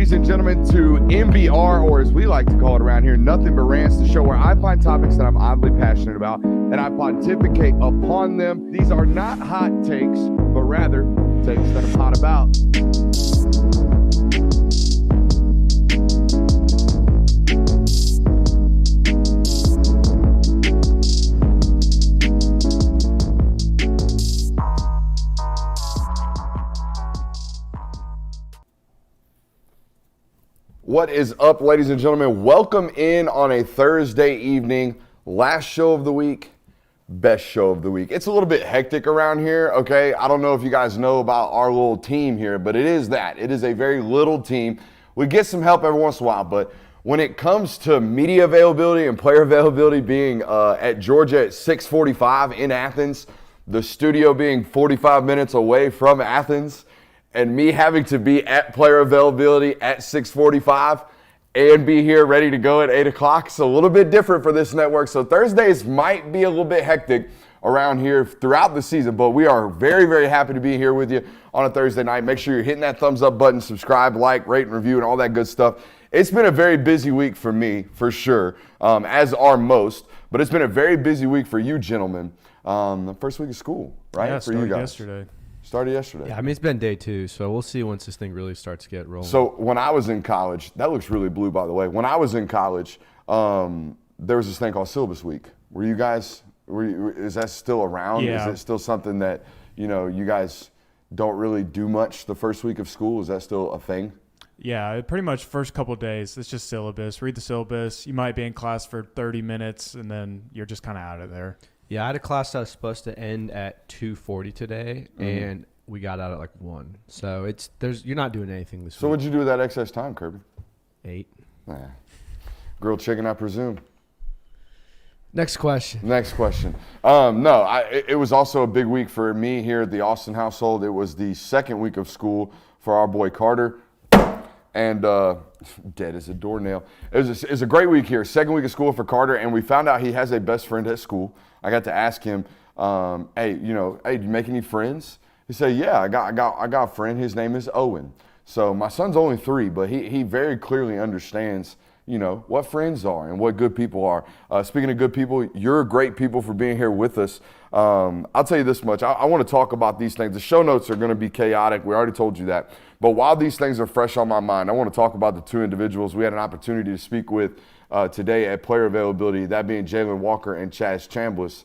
ladies and gentlemen, to MBR, or as we like to call it around here, Nothing But Rants, the show where I find topics that I'm oddly passionate about and I pontificate upon them. These are not hot takes, but rather takes that I'm hot about. What is up, ladies and gentlemen? Welcome in on a Thursday evening. Last show of the week, best show of the week. It's a little bit hectic around here, okay? I don't know if you guys know about our little team here, but it is that. It is a very little team. We get some help every once in a while, but when it comes to media availability and player availability being at Georgia at 6:45 in Athens, the studio being 45 minutes away from Athens, and me having to be at player availability at 6:45 and be here ready to go at 8 o'clock. It's a little bit different for this network. So Thursdays might be a little bit hectic around here throughout the season, but we are very, very happy to be here with you on a Thursday night. Make sure you're hitting that thumbs up button, subscribe, like, rate, and review, and all that good stuff. It's been a very busy week for me, for sure, as are most, but it's been a very busy week for you gentlemen. The first week of school, right? Yeah, for you guys. yesterday. Started yesterday. Yeah, I mean, it's been day two, so we'll see once this thing really starts to get rolling. So when I was in college, that looks really blue, by the way. When I was in college, there was this thing called syllabus week. Is that still around? Yeah. Is it still something that, you guys don't really do much the first week of school? Is that still a thing? Yeah, pretty much first couple of days, it's just syllabus. Read the syllabus. You might be in class for 30 minutes, and then you're just kind of out of there. Yeah, I had a class that was supposed to end at 2:40 today, and we got out at like 1. So you're not doing anything this week. So what'd you do with that excess time, Kirby? 8. Nah. Grilled chicken, I presume. Next question. It was also a big week for me here at the Austin household. It was the second week of school for our boy Carter. And dead as a doornail. It was a great week here. Second week of school for Carter, and we found out he has a best friend at school. I got to ask him, hey, do you make any friends? He said, yeah, I got a friend. His name is Owen. So my son's only 3, but he very clearly understands, what friends are and what good people are. Speaking of good people, you're great people for being here with us. I'll tell you this much. I want to talk about these things. The show notes are going to be chaotic. We already told you that. But while these things are fresh on my mind, I want to talk about the 2 individuals we had an opportunity to speak with today at player availability, that being Jalen Walker and Chaz Chambliss.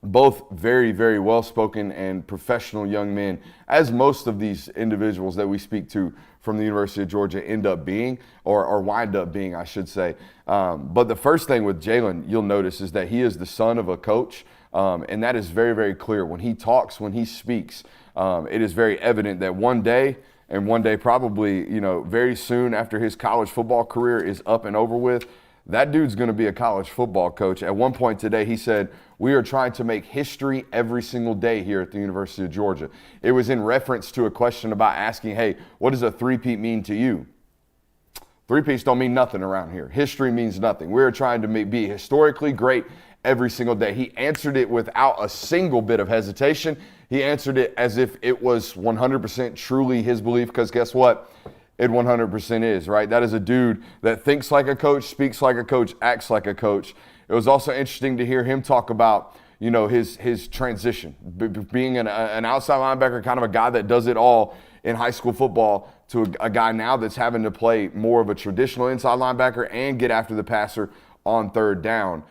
Both very, very well-spoken and professional young men, as most of these individuals that we speak to from the University of Georgia end up being, or wind up being, I should say. But the first thing with Jalen you'll notice is that he is the son of a coach, and that is very, very clear. When he talks, when he speaks, it is very evident that one day probably, very soon after his college football career is up and over with, that dude's going to be a college football coach. At one point today, he said, we are trying to make history every single day here at the University of Georgia. It was in reference to a question about asking, hey, what does a three-peat mean to you? Three-peats don't mean nothing around here. History means nothing. We're trying to be historically great every single day. He answered it without a single bit of hesitation. He answered it as if it was 100% truly his belief, because guess what? It 100% is, right? That is a dude that thinks like a coach, speaks like a coach, acts like a coach. It was also interesting to hear him talk about, his transition, being an outside linebacker, kind of a guy that does it all in high school football, to a guy now that's having to play more of a traditional inside linebacker and get after the passer on third down.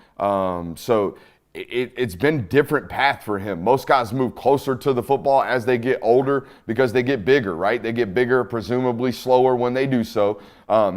So it's been a different path for him. Most guys move closer to the football as they get older because they get bigger, right? They get bigger, presumably slower when they do so.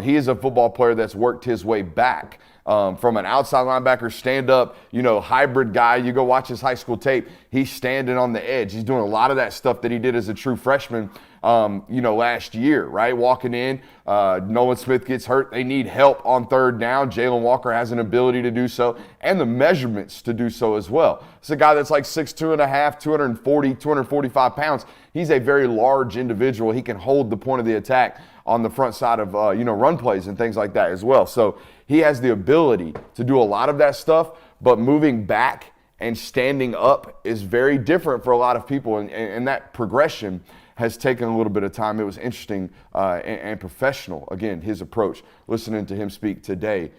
He is a football player that's worked his way back from an outside linebacker, stand-up, hybrid guy. You go watch his high school tape. He's standing on the edge. He's doing a lot of that stuff that he did as a true freshman, last year, right? Walking in, Nolan Smith gets hurt. They need help on third down. Jalen Walker has an ability to do so and the measurements to do so as well. It's a guy that's like 6'2 and a half, 240, 245 pounds. He's a very large individual. He can hold the point of the attack on the front side of, run plays and things like that as well. So he has the ability to do a lot of that stuff, but moving back and standing up is very different for a lot of people, and that progression has taken a little bit of time. It was interesting and professional, again, his approach. Listening to him speak today,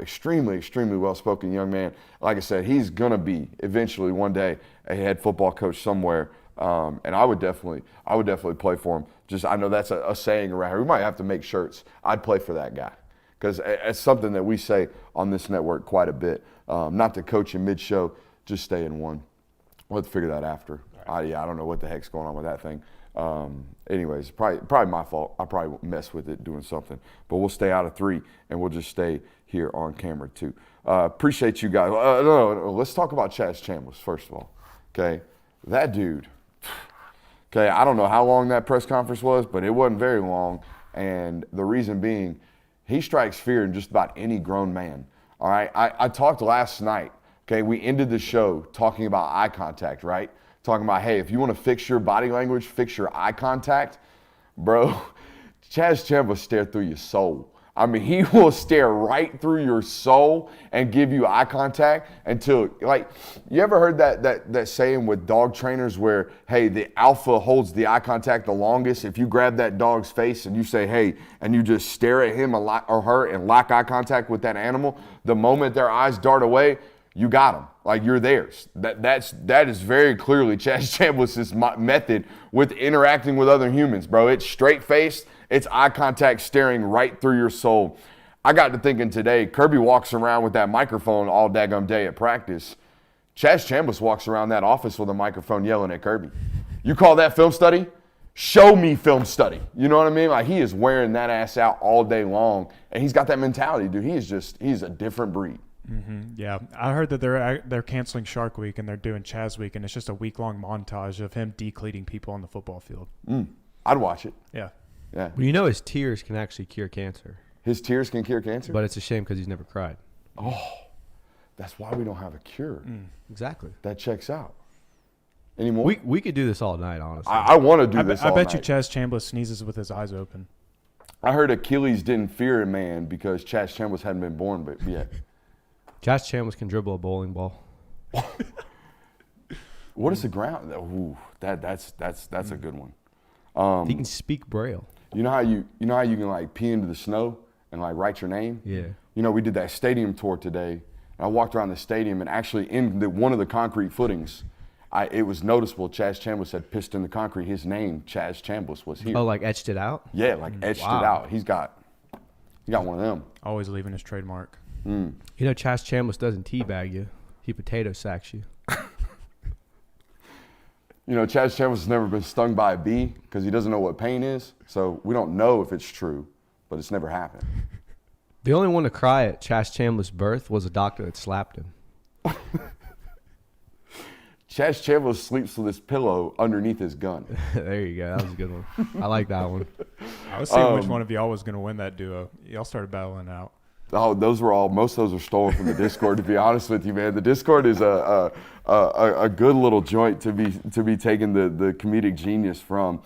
extremely, extremely well-spoken young man. Like I said, he's going to be eventually one day a head football coach somewhere. And I would definitely play for him. Just, I know that's a saying around here. We might have to make shirts. I'd play for that guy, because it's something that we say on this network quite a bit. Not to coach in mid-show, just stay in one. We'll have to figure that after. I don't know what the heck's going on with that thing. Anyways, probably my fault. I probably mess with it doing something. But we'll stay out of 3, and we'll just stay here on camera 2. Appreciate you guys. No, let's talk about Chaz Chambliss first of all. Okay, that dude. Okay, I don't know how long that press conference was, but it wasn't very long. And the reason being, he strikes fear in just about any grown man. All right, I talked last night. Okay, we ended the show talking about eye contact, right? Talking about, hey, if you want to fix your body language, fix your eye contact. Bro, Chaz Chambliss stared through your soul. I mean, he will stare right through your soul and give you eye contact until, like, you ever heard that saying with dog trainers where, hey, the alpha holds the eye contact the longest? If you grab that dog's face and you say, hey, and you just stare at him or her and lock eye contact with that animal, the moment their eyes dart away, you got them. Like, you're theirs. That is very clearly Chaz Chambliss' method with interacting with other humans, bro. It's straight-faced. It's eye contact staring right through your soul. I got to thinking today, Kirby walks around with that microphone all daggum day at practice. Chaz Chambliss walks around that office with a microphone yelling at Kirby. You call that film study? Show me film study. You know what I mean? Like, he is wearing that ass out all day long, and he's got that mentality, dude. He's a different breed. Mm-hmm. Yeah, I heard that they're canceling Shark Week and they're doing Chaz Week, and it's just a week-long montage of him decleating people on the football field. I'd watch it. Yeah. Yeah. Well, you know his tears can actually cure cancer. His tears can cure cancer? But it's a shame because he's never cried. Oh, that's why we don't have a cure. Exactly. That checks out. Anymore? We could do this all night, honestly. I want to do this all I bet night. you Chaz Chambliss sneezes with his eyes open. I heard Achilles didn't fear a man because Chaz Chambliss hadn't been born yet. Chaz Chambliss can dribble a bowling ball. What is the ground? Ooh, that's a good one. He can speak Braille. You know how you can like pee into the snow and like write your name? Yeah. You know, we did that stadium tour today. And I walked around the stadium, and actually in one of the concrete footings, it was noticeable Chaz Chambliss had pissed in the concrete. His name, Chaz Chambliss, was here. Oh, like etched it out? Yeah, like etched it out. He's got one of them. Always leaving his trademark. You know, Chaz Chambliss doesn't teabag you. He potato sacks you. You know, Chaz Chambliss has never been stung by a bee because he doesn't know what pain is. So we don't know if it's true, but it's never happened. The only one to cry at Chaz Chambliss' birth was a doctor that slapped him. Chaz Chambliss sleeps with his pillow underneath his gun. There you go. That was a good one. I like that one. I was seeing which one of y'all was going to win that duo. Y'all started battling out. Oh, most of those are stolen from the Discord, to be honest with you, man. The Discord is a good little joint to be taking the comedic genius from.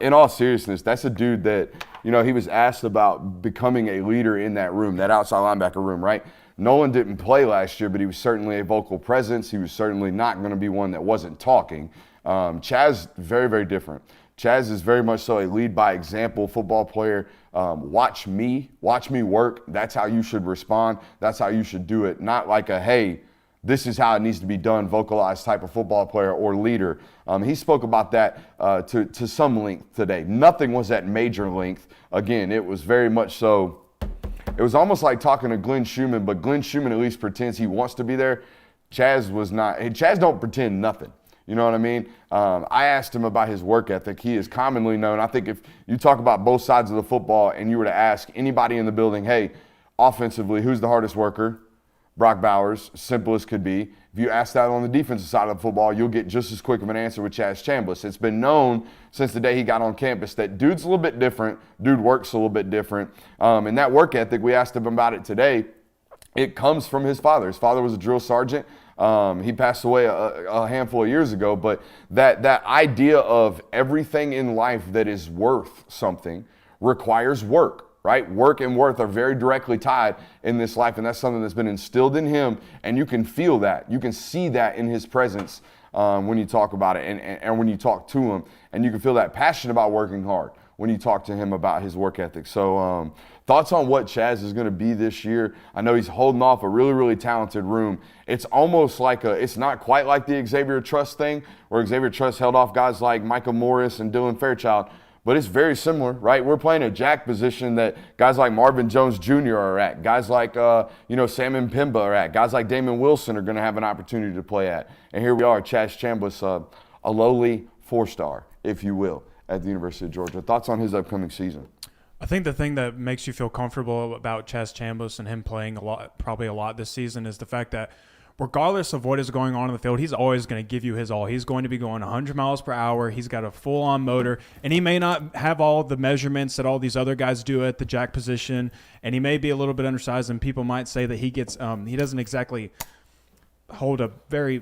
In all seriousness, that's a dude that, you know, he was asked about becoming a leader in that room, that outside linebacker room, right? Nolan didn't play last year, but he was certainly a vocal presence. He was certainly not going to be one that wasn't talking. Chaz, very, very different. Chaz is very much so a lead by example football player. Watch me work. That's how you should respond. That's how you should do it. Not like a, hey, this is how it needs to be done, vocalized type of football player or leader. He spoke about that to some length today. Nothing was at major length. Again, it was very much so. It was almost like talking to Glenn Schumann, but Glenn Schumann at least pretends he wants to be there. Chaz was not. Chaz don't pretend nothing. You know what I mean? I asked him about his work ethic. He is commonly known. I think if you talk about both sides of the football and you were to ask anybody in the building, hey, offensively, who's the hardest worker? Brock Bowers, simple as could be. If you ask that on the defensive side of the football, you'll get just as quick of an answer with Chaz Chambliss. It's been known since the day he got on campus that dude's a little bit different. Dude works a little bit different. And that work ethic, we asked him about it today. It comes from his father. His father was a drill sergeant. He passed away a handful of years ago, but that idea of everything in life that is worth something requires work, right? Work and worth are very directly tied in this life, and that's something that's been instilled in him, and you can feel that. You can see that in his presence when you talk about it and when you talk to him. And you can feel that passion about working hard when you talk to him about his work ethic. So thoughts on what Chaz is going to be this year? I know he's holding off a really, really talented room. It's almost like it's not quite like the Xavier Truss thing, where Xavier Truss held off guys like Micah Morris and Dylan Fairchild, but it's very similar, right? We're playing a jack position that guys like Marvin Jones Jr. are at, guys like Sam Mpimba are at, guys like Damon Wilson are going to have an opportunity to play at. And here we are, Chaz Chambliss, a lowly 4-star, if you will, at the University of Georgia. Thoughts on his upcoming season? I think the thing that makes you feel comfortable about Chaz Chambliss and him playing probably a lot this season is the fact that regardless of what is going on in the field, he's always going to give you his all. He's going to be going 100 miles per hour. He's got a full-on motor, and he may not have all the measurements that all these other guys do at the jack position, and he may be a little bit undersized, and people might say that he doesn't exactly hold a very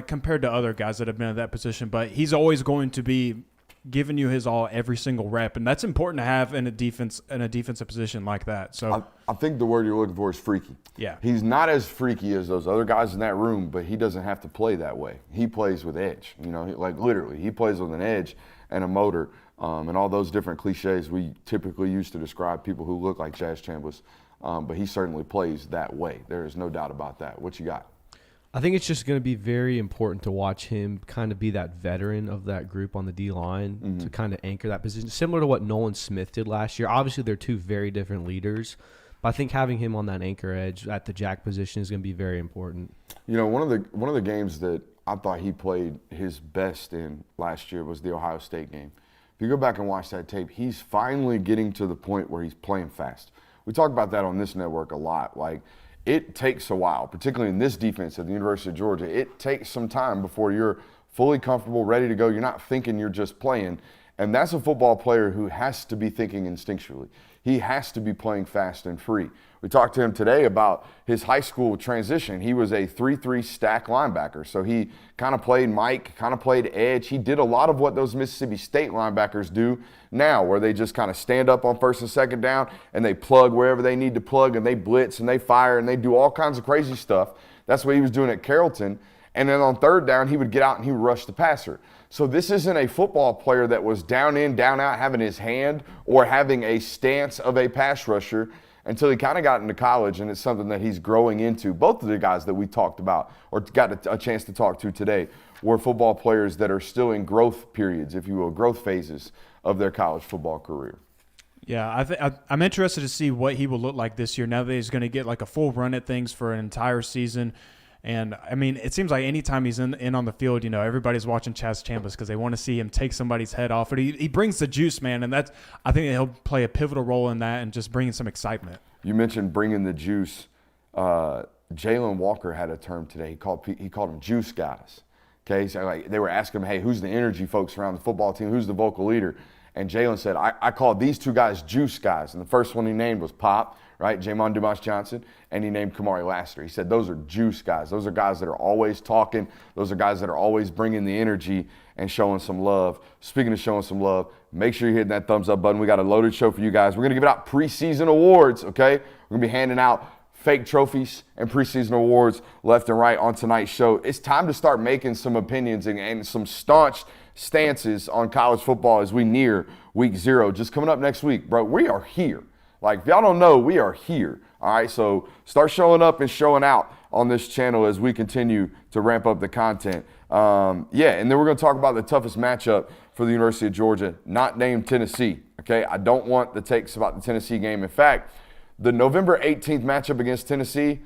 compared to other guys that have been in that position, but he's always going to be giving you his all every single rep, and that's important to have in a defensive position like that. So I think the word you're looking for is freaky. Yeah. He's not as freaky as those other guys in that room, but he doesn't have to play that way. He plays with edge, like literally. He plays with an edge and a motor, and all those different cliches we typically use to describe people who look like Chaz Chambliss, but he certainly plays that way. There is no doubt about that. What you got? I think it's just going to be very important to watch him kind of be that veteran of that group on the D-line to kind of anchor that position, similar to what Nolan Smith did last year. Obviously, they're two very different leaders, but I think having him on that anchor edge at the jack position is going to be very important. One of the games that I thought he played his best in last year was the Ohio State game. If you go back and watch that tape, he's finally getting to the point where he's playing fast. We talk about that on this network a lot. It takes a while, particularly in this defense at the University of Georgia. It takes some time before you're fully comfortable, ready to go. You're not thinking you're just playing. And that's a football player who has to be thinking instinctually. He has to be playing fast and free. We talked to him today about his high school transition. He was a 3-3 stack linebacker. So he kind of played Mike, kind of played edge. He did a lot of what those Mississippi State linebackers do now, where they just kind of stand up on first and second down and they plug wherever they need to plug, and they blitz and they fire and they do all kinds of crazy stuff. That's what he was doing at Carrollton. And then on third down, he would get out and he would rush the passer. So this isn't a football player that was down in, down out, having his hand or having a stance of a pass rusher until he kind of got into college, and it's something that he's growing into. Both of the guys that we talked about or got a chance to talk to today were football players that are still in growth periods, if you will, growth phases of their college football career. Yeah, I'm interested to see what he will look like this year now that he's going to get like a full run at things for an entire season. And, I mean, it seems like anytime he's in on the field, everybody's watching Chaz Chambliss because they want to see him take somebody's head off. But he brings the juice, man, and I think he'll play a pivotal role in that and just bringing some excitement. You mentioned bringing the juice. Jalen Walker had a term today. He called them juice guys. Okay, so they were asking him, hey, who's the energy folks around the football team? Who's the vocal leader? And Jalen said, I called these two guys juice guys. And the first one he named was Pop, right? Jamon Dumas Johnson, and he named Kamari Lassiter. He said those are juice guys. Those are guys that are always talking. Those are guys that are always bringing the energy and showing some love. Speaking of showing some love, make sure you're hitting that thumbs up button. We got a loaded show for you guys. We're going to give it out preseason awards, okay? We're going to be handing out fake trophies and preseason awards left and right on tonight's show. It's time to start making some opinions and some staunch stances on college football as we near week 0. Just coming up next week, bro, we are here. If y'all don't know, we are here. All right, so start showing up and showing out on this channel as we continue to ramp up the content. And then we're going to talk about the toughest matchup for the University of Georgia, not named Tennessee. Okay, I don't want the takes about the Tennessee game. In fact, the November 18th matchup against Tennessee,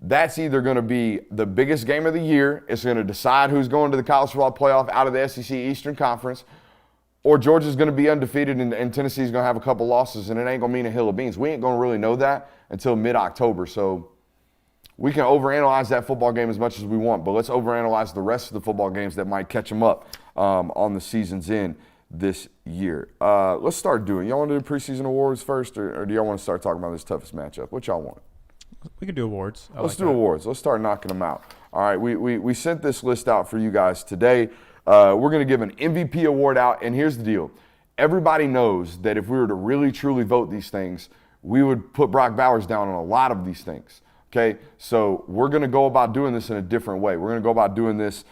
that's either going to be the biggest game of the year. It's going to decide who's going to the college football playoff out of the SEC Eastern Conference, or Georgia's going to be undefeated and Tennessee's going to have a couple losses, and it ain't going to mean a hill of beans. We ain't going to really know that until mid-October. So we can overanalyze that football game as much as we want, but let's overanalyze the rest of the football games that might catch them up on the season's end this year. Let's start doing. Y'all want to do preseason awards first, or do y'all want to start talking about this toughest matchup? What y'all want? We can do awards. Let's do awards. Let's start knocking them out. All right, we sent this list out for you guys today. We're going to give an MVP award out, and here's the deal. Everybody knows that if we were to really, truly vote these things, we would put Brock Bowers down on a lot of these things. Okay, so we're going to go about doing this in a different way. We're going to go about doing this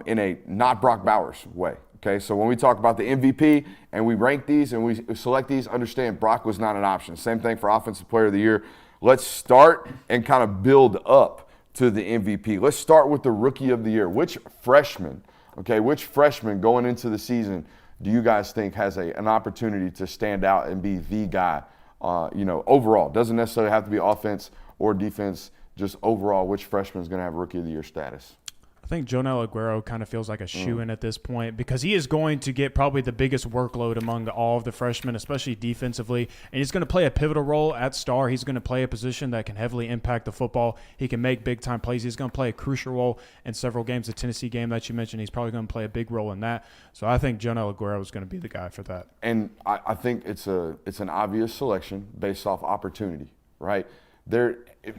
in a not Brock Bowers way. Okay, so when we talk about the MVP and we rank these and we select these, understand Brock was not an option. Same thing for Offensive Player of the Year. Let's start and kind of build up to the MVP. Let's start with the Rookie of the Year. Which freshman going into the season do you guys think has an opportunity to stand out and be the guy, overall? Doesn't necessarily have to be offense or defense, just overall, which freshman is going to have Rookie of the Year status? I think Jonel Aguero kind of feels like a shoo-in at this point because he is going to get probably the biggest workload among all of the freshmen, especially defensively. And he's going to play a pivotal role at star. He's going to play a position that can heavily impact the football. He can make big-time plays. He's going to play a crucial role in several games. The Tennessee game that you mentioned, he's probably going to play a big role in that. So I think Jonel Aguero is going to be the guy for that. And I think it's an obvious selection based off opportunity, right? I'm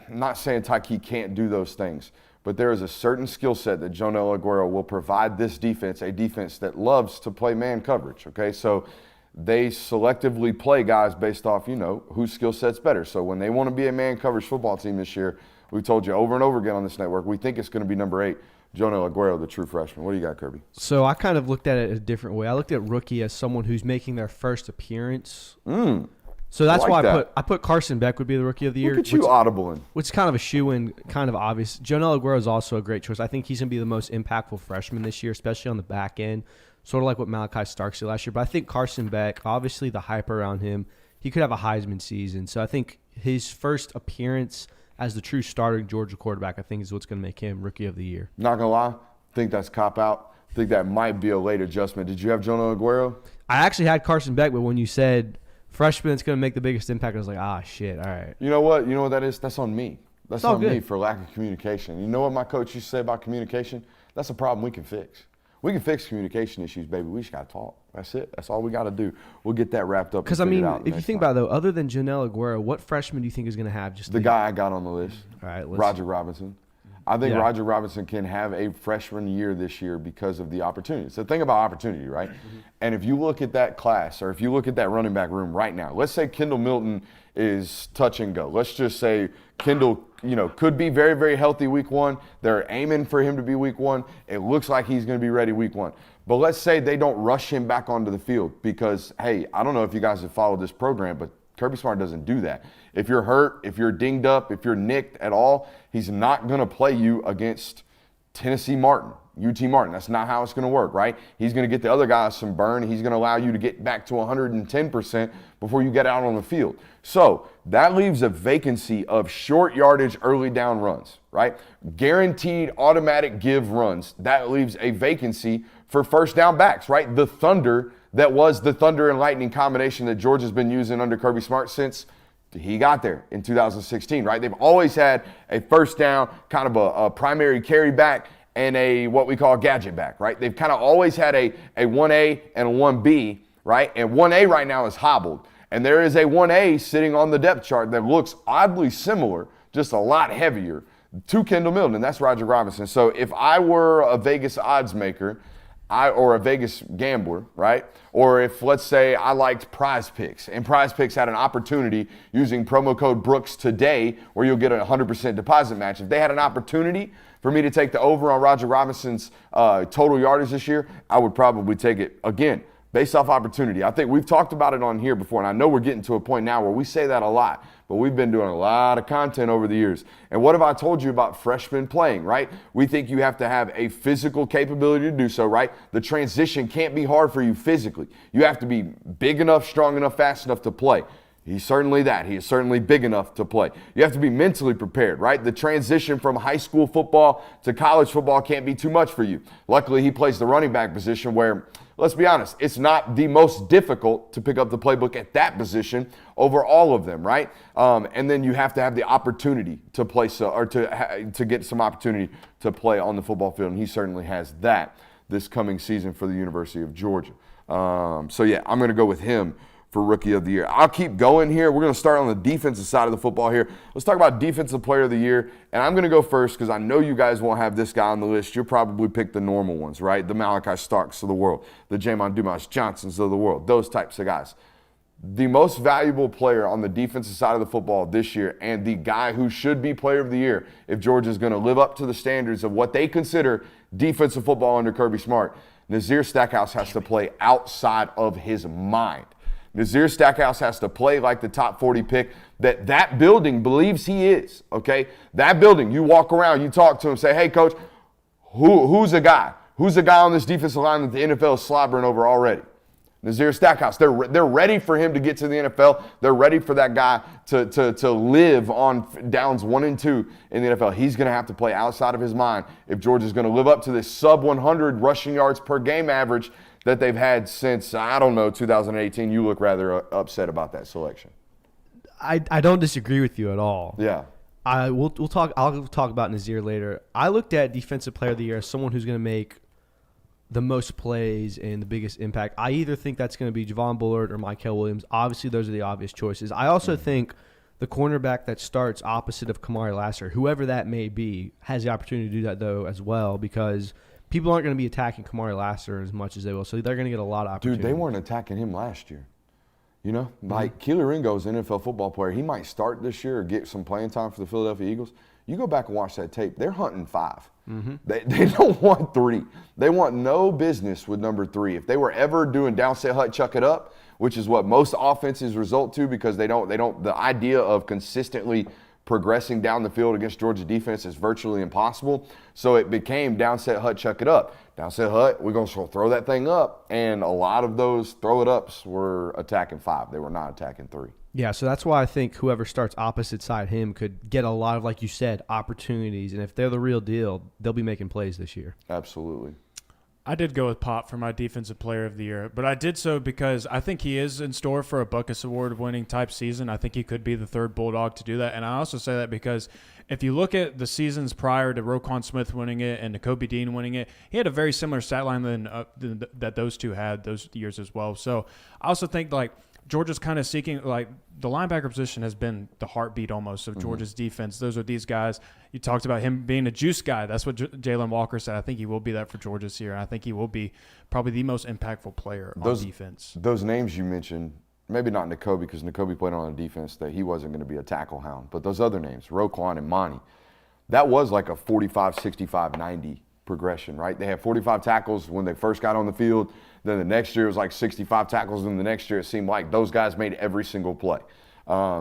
not saying Tyke can't do those things, but there is a certain skill set that Jonel Aguero will provide this defense, a defense that loves to play man coverage, okay? So they selectively play guys based off, whose skill set's better. So when they want to be a man coverage football team this year, we told you over and over again on this network, we think it's going to be number 8, Jonel Aguero, the true freshman. What do you got, Kirby? So I kind of looked at it a different way. I looked at rookie as someone who's making their first appearance. So that's why I put Carson Beck would be the Rookie of the Year. Look at you audibling. Which is kind of a shoe-in, kind of obvious. Jonel Aguero is also a great choice. I think he's going to be the most impactful freshman this year, especially on the back end, sort of like what Malachi Starks did last year. But I think Carson Beck, obviously the hype around him, he could have a Heisman season. So I think his first appearance as the true starting Georgia quarterback, I think, is what's going to make him Rookie of the Year. Not going to lie, think that's cop-out. Think that might be a late adjustment. Did you have Jonel Aguero? I actually had Carson Beck, but when you said freshman that's going to make the biggest impact, I was like, shit, all right. You know what that is? That's on me. That's on good. me for lack of communication. You know what my coach used to say about communication? That's a problem we can fix. We can fix communication issues, baby. We just got to talk. That's it. That's all we got to do. We'll get that wrapped up. Because, if you think about it, though, other than Jonel Aguero, what freshman do you think is going to have just the guy I got on the list? All right, Roger Robinson. I think Roger Robinson can have a freshman year this year because of the opportunity. So think about opportunity, right? Mm-hmm. And if you look at that class or if you look at that running back room right now, let's say Kendall Milton is touch and go. Let's just say Kendall, could be very, very healthy week 1. They're aiming for him to be week 1. It looks like he's going to be ready week 1. But let's say they don't rush him back onto the field because, hey, I don't know if you guys have followed this program, but Kirby Smart doesn't do that. If you're hurt, if you're dinged up, if you're nicked at all, he's not going to play you against Tennessee Martin, UT Martin. That's not how it's going to work, right? He's going to get the other guys some burn. He's going to allow you to get back to 110% before you get out on the field. So that leaves a vacancy of short yardage early down runs, right? Guaranteed automatic give runs. That leaves a vacancy for first down backs, right? The Thunder that was the Thunder and Lightning combination that Georgia's been using under Kirby Smart since he got there in 2016, right? They've always had a first down, kind of a primary carry back and a what we call gadget back, right? They've kind of always had a 1A and a 1B, right? And 1A right now is hobbled. And there is a 1A sitting on the depth chart that looks oddly similar, just a lot heavier, to Kendall Milton, and that's Roger Robinson. So if I were a Vegas odds maker, or a Vegas gambler, right? Or if, let's say, I liked Prize Picks, and Prize Picks had an opportunity using promo code Brooks today where you'll get a 100% deposit match. If they had an opportunity for me to take the over on Roger Robinson's total yardage this year, I would probably take it, again, based off opportunity. I think we've talked about it on here before, and I know we're getting to a point now where we say that a lot, but we've been doing a lot of content over the years. And what have I told you about freshmen playing, right? We think you have to have a physical capability to do so, right? The transition can't be hard for you physically. You have to be big enough, strong enough, fast enough to play. He's certainly that. He is certainly big enough to play. You have to be mentally prepared, right? The transition from high school football to college football can't be too much for you. Luckily, he plays the running back position where, let's be honest, it's not the most difficult to pick up the playbook at that position over all of them, right? And then you have to have the opportunity to play to get some opportunity to play on the football field, and he certainly has that this coming season for the University of Georgia. So yeah, I'm going to go with him for Rookie of the Year. I'll keep going here. We're going to start on the defensive side of the football here. Let's talk about Defensive Player of the Year. And I'm going to go first because I know you guys won't have this guy on the list. You'll probably pick the normal ones, right? The Malachi Starks of the world, the Jamon Dumas Johnsons of the world, those types of guys. the most valuable player on the defensive side of the football this year and the guy who should be player of the year if Georgia's going to live up to the standards of what they consider defensive football under Kirby Smart, Nazir Stackhouse has to play outside of his mind. Nazir Stackhouse has to play like the top 40 pick that building believes he is, okay? That building, you walk around, you talk to him, say, hey, coach, who's a guy? Who's the guy on this defensive line that the NFL is slobbering over already? Nazir Stackhouse. They're ready for him to get to the NFL. They're ready for that guy to live on downs 1 and 2 in the NFL. He's going to have to play outside of his mind if Georgia's going to live up to this sub 100 rushing yards per game average that they've had since, I don't know, 2018. You look rather upset about that selection. I don't disagree with you at all. Yeah. I'll talk about Nazir later. I looked at Defensive Player of the Year as someone who's going to make the most plays and the biggest impact. I either think that's going to be Javon Bullard or Mykel Williams. Obviously, those are the obvious choices. I also think the cornerback that starts opposite of Kamari Lassiter, whoever that may be, has the opportunity to do that, though, as well, because people aren't going to be attacking Kamari Lassiter as much as they will, so they're going to get a lot of opportunity. Dude, they weren't attacking him last year. You know, like Keely Ringo's an NFL football player. He might start this year or get some playing time for the Philadelphia Eagles. You go back and watch that tape. They're hunting 5. They don't want 3. They want no business with number 3. If they were ever doing downset hut, chuck it up, which is what most offenses result to because they don't the idea of consistently progressing down the field against Georgia defense is virtually impossible. So it became downset hut, chuck it up. Downset hut, we're going to throw that thing up. And a lot of those throw it ups were attacking 5. They were not attacking 3. Yeah, so that's why I think whoever starts opposite side him could get a lot of, like you said, opportunities. And if they're the real deal, they'll be making plays this year. Absolutely. I did go with Pop for my Defensive Player of the Year, but I did so because I think he is in store for a Buckus Award winning type season. I think he could be the third Bulldog to do that. And I also say that because if you look at the seasons prior to Roquan Smith winning it and Nakobe Dean winning it, he had a very similar stat line than that those two had those years as well. So I also think like Georgia's kind of seeking, like, the linebacker position has been the heartbeat almost of Georgia's defense. Those are these guys. You talked about him being a juice guy. That's what Jalen Walker said. I think he will be that for Georgia this year. And I think he will be probably the most impactful player on defense. Those names you mentioned, maybe not Nakobe because Nakobe played on a defense that he wasn't going to be a tackle hound. But those other names, Roquan and Monty, that was like a 45, 65, 90 progression, right? They had 45 tackles when they first got on the field. Then the next year it was like 65 tackles. And the next year it seemed like those guys made every single play.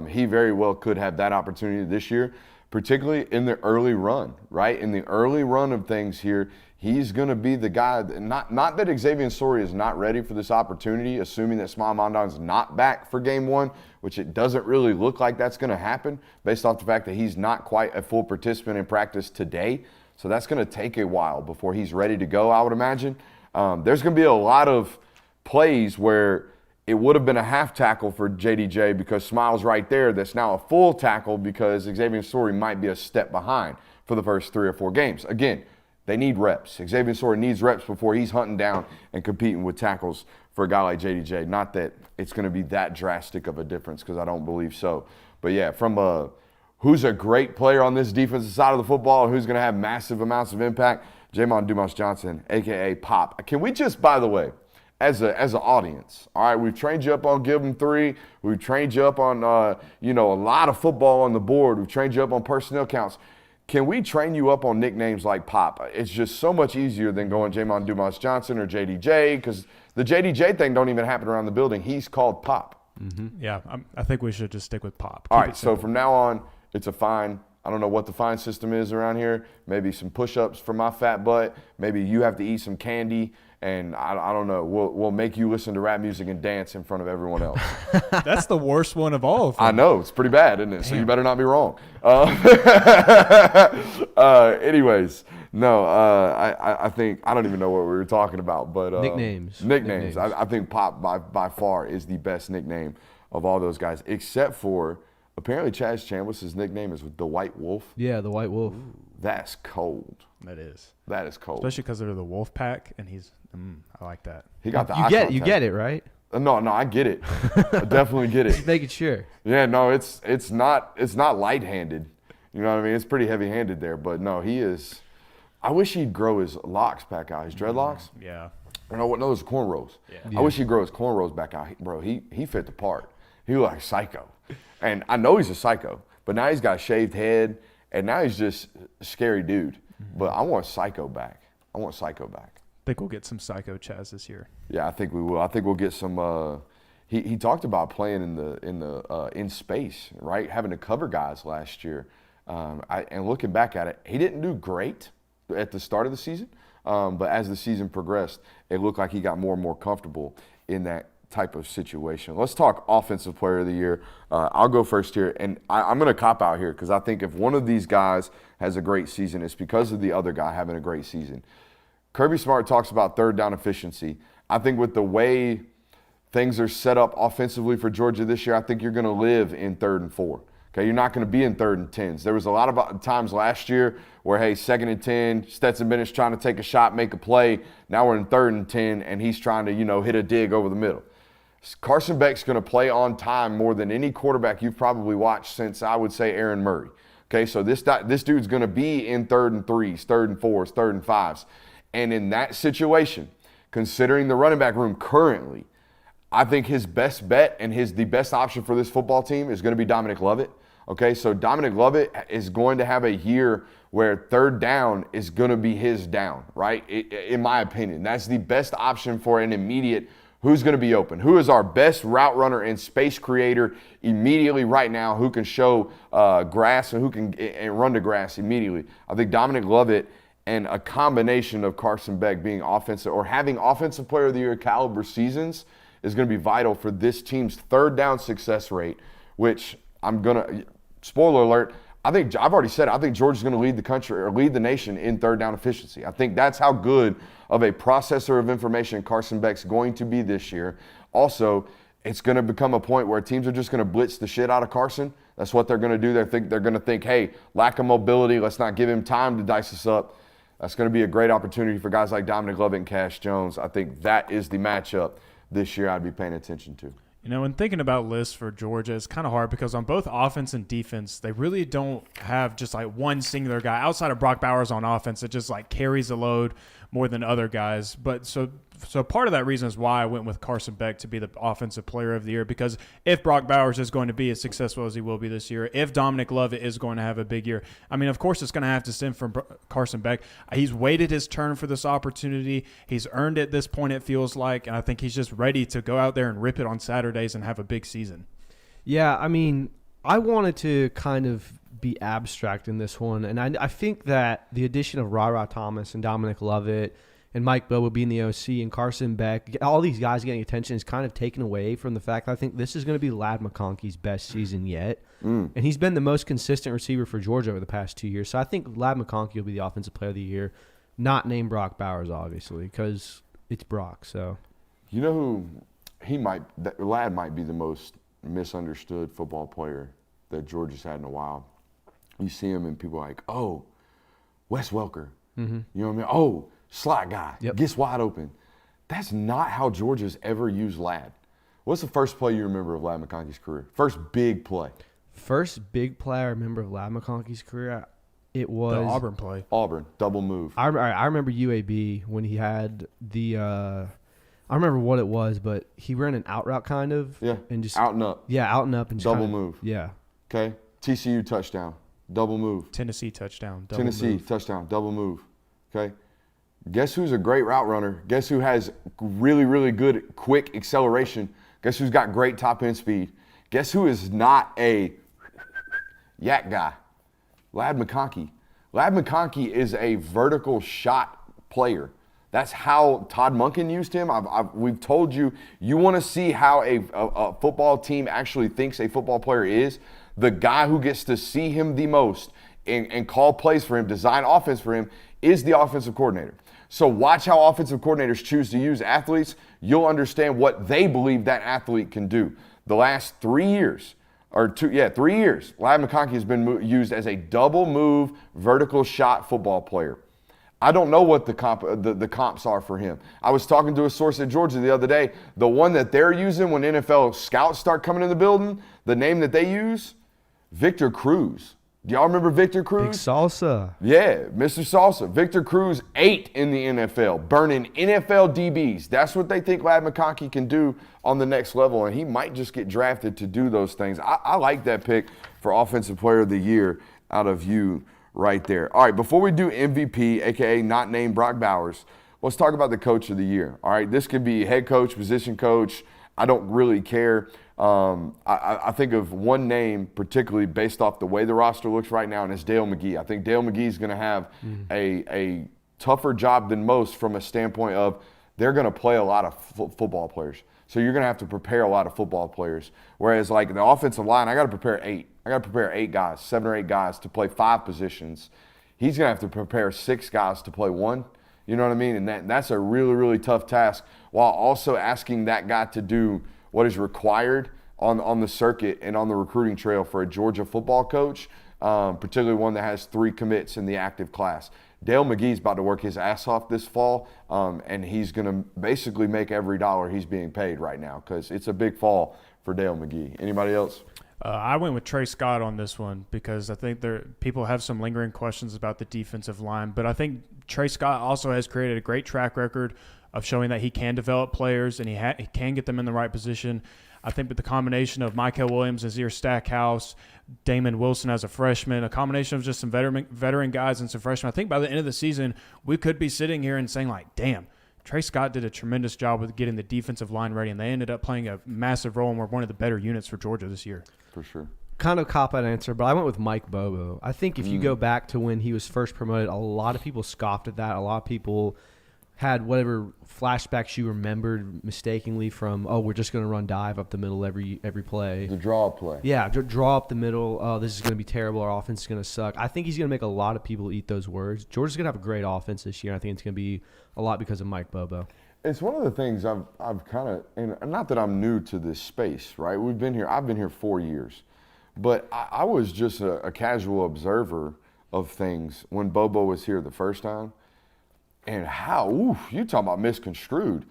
He very well could have that opportunity this year, particularly in the early run, right? In the early run of things here, he's going to be the guy. Not that Xavier Story is not ready for this opportunity, assuming that Smile Mondon's not back for game 1, which it doesn't really look like that's going to happen based off the fact that he's not quite a full participant in practice today. So that's going to take a while before he's ready to go, I would imagine. There's going to be a lot of plays where it would have been a half tackle for JDJ because Smile's right there. That's now a full tackle because Xavier Story might be a step behind for the first 3 or 4 games. Again, they need reps. Xavier Story needs reps before he's hunting down and competing with tackles for a guy like JDJ. Not that it's going to be that drastic of a difference because I don't believe so. But, yeah, from who's a great player on this defensive side of the football and who's going to have massive amounts of impact, Jamon Dumas-Johnson, a.k.a. Pop. Can we just, by the way, as an audience, all right, we've trained you up on Give 'em 3. We've trained you up on, a lot of football on the board. We've trained you up on personnel counts. Can we train you up on nicknames like Pop? It's just so much easier than going Jamon Dumas-Johnson or JDJ because the JDJ thing don't even happen around the building. He's called Pop. Mm-hmm. Yeah, I think we should just stick with Pop. All right, so from now on, it's a fine. I don't know what the fine system is around here. Maybe some push-ups for my fat butt. Maybe you have to eat some candy. And I don't know, we'll make you listen to rap music and dance in front of everyone else. That's the worst one of all of them. I know, it's pretty bad, isn't it? Damn. So you better not be wrong. Anyways, no, I think, I don't even know what we were talking about. But Nicknames. I think Pop by far is the best nickname of all those guys, except for apparently Chaz Chambliss' nickname is the White Wolf. Yeah, the White Wolf. Ooh, that's cold. That is. That is cold. Especially because they're the Wolf Pack, and he's I like that. He got the You get it, right? No, I get it. I definitely get it. Just making sure. Yeah, no, it's not light-handed. You know what I mean? It's pretty heavy-handed there, but no, he is. I wish he'd grow his locks back out, his dreadlocks. Yeah. You know what? No, those cornrows. Yeah. I wish he'd grow his cornrows back out. Bro, he fit the part. He looked like psycho. And I know he's a psycho, but now he's got a shaved head, and now he's just a scary dude. But I want Psycho back. I think we'll get some Psycho Chaz this year. Yeah, I think we will. I think we'll get some. He talked about playing in space, right? Having to cover guys last year. And looking back at it, he didn't do great at the start of the season. But as the season progressed, it looked like he got more and more comfortable in that type of situation. Let's talk Offensive Player of the Year. I'll go first here, and I'm going to cop out here because I think if one of these guys has a great season, it's because of the other guy having a great season. Kirby Smart talks about third down efficiency. I think with the way things are set up offensively for Georgia this year, I think you're going to live in 3rd and 4. Okay, you're not going to be in 3rd and 10s. There was a lot of times last year where, hey, 2nd and 10, Stetson Bennett's trying to take a shot, make a play. Now we're in 3rd and 10, and he's trying to, hit a dig over the middle. Carson Beck's going to play on time more than any quarterback you've probably watched since, I would say, Aaron Murray. Okay, so this dude's going to be in 3rd and 3s, 3rd and 4s, 3rd and 5s. And in that situation, considering the running back room currently, I think his best bet and the best option for this football team is going to be Dominic Lovett. Okay, so Dominic Lovett is going to have a year where 3rd down is going to be his down, right? In my opinion, that's the best option for an immediate who's going to be open. Who is our best route runner and space creator immediately right now who can show grass and who can and run to grass immediately? I think Dominic Lovett and a combination of Carson Beck being offensive or having Offensive Player of the Year caliber seasons is going to be vital for this team's 3rd down success rate, which spoiler alert, I've already said it, I think Georgia's going to lead the country or lead the nation in 3rd down efficiency. I think that's how good of a processor of information Carson Beck's going to be this year. Also, it's going to become a point where teams are just going to blitz the shit out of Carson. That's what they're going to do. They're going to think, hey, lack of mobility, let's not give him time to dice us up. That's going to be a great opportunity for guys like Dominic Lovett and Cash Jones. I think that is the matchup this year I'd be paying attention to. When thinking about lists for Georgia, it's kind of hard because on both offense and defense, they really don't have just like one singular guy outside of Brock Bowers on offense that just like carries the load more than other guys. But so part of that reason is why I went with Carson Beck to be the Offensive Player of the Year, because if Brock Bowers is going to be as successful as he will be this year, if Dominic Lovett is going to have a big year, I mean, of course it's going to have to stem from Carson Beck. He's waited his turn for this opportunity. He's earned it at this point, it feels like, and I think he's just ready to go out there and rip it on Saturdays and have a big season. Yeah, I mean, I wanted to kind of be abstract in this one, and I think that the addition of Ra Thomas and Dominic Lovett and Mike Bobo being the OC and Carson Beck, all these guys getting attention is kind of taken away from the fact that I think this is going to be Ladd McConkey's best season yet. And he's been the most consistent receiver for Georgia over the past 2 years. So I think Ladd McConkey will be the Offensive Player of the Year, not named Brock Bowers, obviously, because it's Brock. So, You know who Ladd might be the most misunderstood football player that Georgia's had in a while. You see him and people are like, oh, Wes Welker. You know what I mean? Oh, slot guy, gets wide open. That's not how Georgia's ever used Ladd. What's the first play you remember of Ladd McConkey's career? First big play. First big play I remember of Ladd McConkey's career, it was The Auburn play. Auburn, double move. I remember UAB when he had the I remember what it was, but he ran an out route kind of. Yeah, and just out and up. Yeah, out and up. And just double kinda, move. Yeah. Okay, TCU touchdown, double move. Tennessee touchdown. Tennessee touchdown, double move. Okay. Guess who's a great route runner? Guess who has really, really good quick acceleration? Guess who's got great top end speed? Guess who is not a yak guy? Ladd McConkey. Ladd McConkey is a vertical shot player. That's how Todd Monken used him. We've told you, you want to see how a football team actually thinks a football player is. The guy who gets to see him the most and call plays for him, design offense for him, is the offensive coordinator. So watch how offensive coordinators choose to use athletes. You'll understand what they believe that athlete can do. The last 3 years, 3 years, Ladd McConkey has been used as a double move, vertical shot football player. I don't know what the comps are for him. I was talking to a source at Georgia the other day. The one that they're using when NFL scouts start coming in the building, the name that they use, Victor Cruz. Do y'all remember Victor Big Cruz? salsa. Yeah, Mr. Salsa. Victor Cruz 8 in the NFL, burning NFL DBs. That's what they think Ladd McConkey can do on the next level, and he might just get drafted to do those things. I like that pick for Offensive Player of the Year out of you right there. All right, before we do MVP, a.k.a. not named Brock Bowers, let's talk about the Coach of the Year. All right, this could be head coach, position coach. I don't really care. I think of one name particularly based off the way the roster looks right now, and it's Dale McGee. I think Dale McGee is going to have a tougher job than most from a standpoint of they're going to play a lot of football players. So you're going to have to prepare a lot of football players. Whereas like the offensive line, I got to prepare 8. I got to prepare 8 guys, 7 or 8 guys to play 5 positions. He's going to have to prepare 6 guys to play 1. You know what I mean? And that's a really, really tough task, while also asking that guy to do what is required on the circuit and on the recruiting trail for a Georgia football coach, particularly one that has 3 commits in the active class. Dale McGee's about to work his ass off this fall, and he's going to basically make every dollar he's being paid right now because it's a big fall for Dale McGee. Anybody else? I went with Trey Scott on this one because I think people have some lingering questions about the defensive line, but I think Trey Scott also has created a great track record of showing that he can develop players and he can get them in the right position. I think with the combination of Michael Williams, Azir Stackhouse, Damon Wilson as a freshman, a combination of just some veteran guys and some freshmen, I think by the end of the season, we could be sitting here and saying like, damn, Trey Scott did a tremendous job with getting the defensive line ready, and they ended up playing a massive role and were one of the better units for Georgia this year. For sure. Kind of cop-out answer, but I went with Mike Bobo. I think if you go back to when he was first promoted, a lot of people scoffed at that. A lot of people had whatever flashbacks you remembered mistakenly from, oh, we're just going to run dive up the middle every play. The draw play. Yeah, draw up the middle. Oh, this is going to be terrible. Our offense is going to suck. I think he's going to make a lot of people eat those words. Georgia's going to have a great offense this year. I think it's going to be a lot because of Mike Bobo. It's one of the things I've kind of, and not that I'm new to this space, right? I've been here 4 years, but I was just a casual observer of things when Bobo was here the first time. And you talking about misconstrued.